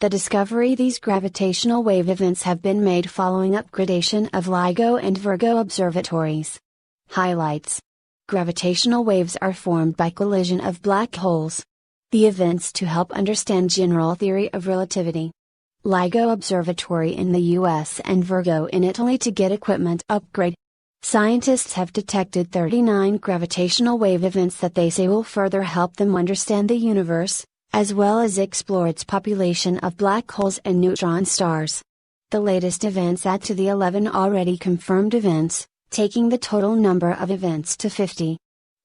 The discovery these gravitational wave events have been made following upgradation of LIGO and Virgo observatories. Highlights: gravitational waves are formed by collision of black holes. The events to help understand General Theory of Relativity. LIGO Observatory in the US and Virgo in Italy to get equipment upgrade. Scientists have detected 39 gravitational wave events that they say will further help them understand the universe, as well as explore its population of black holes and neutron stars. The latest events add to the 11 already confirmed events, taking the total number of events to 50.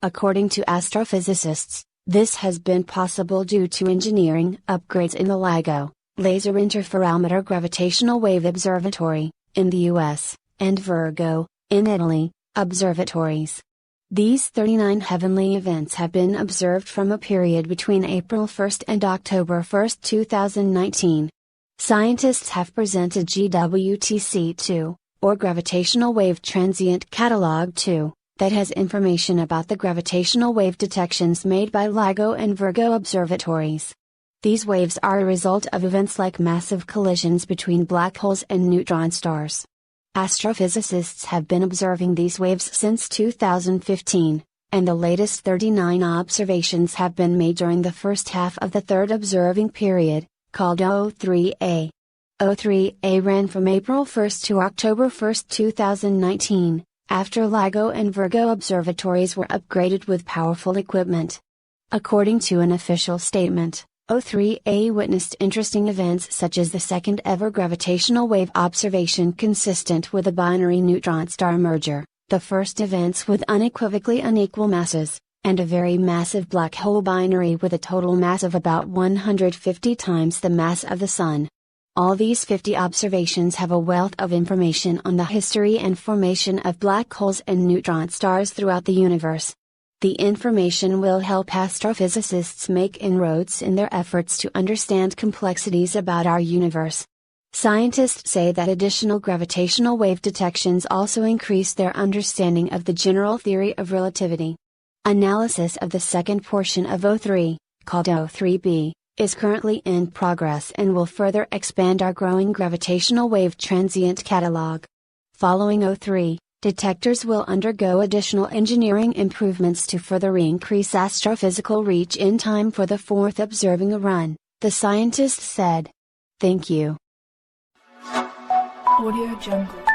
According to astrophysicists, this has been possible due to engineering upgrades in the LIGO, Laser Interferometer Gravitational Wave Observatory, in the US, and Virgo, in Italy, observatories. These 39 heavenly events have been observed from a period between April 1 and October 1, 2019. Scientists have presented GWTC-2, or Gravitational Wave Transient Catalog 2, that has information about the gravitational wave detections made by LIGO and Virgo observatories. These waves are a result of events like massive collisions between black holes and neutron stars. Astrophysicists have been observing these waves since 2015, and the latest 39 observations have been made during the first half of the third observing period, called O3A. O3A ran from April 1 to October 1, 2019, after LIGO and Virgo observatories were upgraded with powerful equipment. According to an official statement, O3A witnessed interesting events such as the second ever gravitational wave observation consistent with a binary neutron star merger, the first events with unequivocally unequal masses, and a very massive black hole binary with a total mass of about 150 times the mass of the Sun. All these 50 observations have a wealth of information on the history and formation of black holes and neutron stars throughout the universe. The information will help astrophysicists make inroads in their efforts to understand complexities about our universe. Scientists say that additional gravitational wave detections also increase their understanding of the general theory of relativity. Analysis of the second portion of O3, called O3b, is currently in progress and will further expand our growing gravitational wave transient catalog. Following O3, detectors will undergo additional engineering improvements to further increase astrophysical reach in time for the fourth observing run, the scientists said. Thank you. Audio Jungle.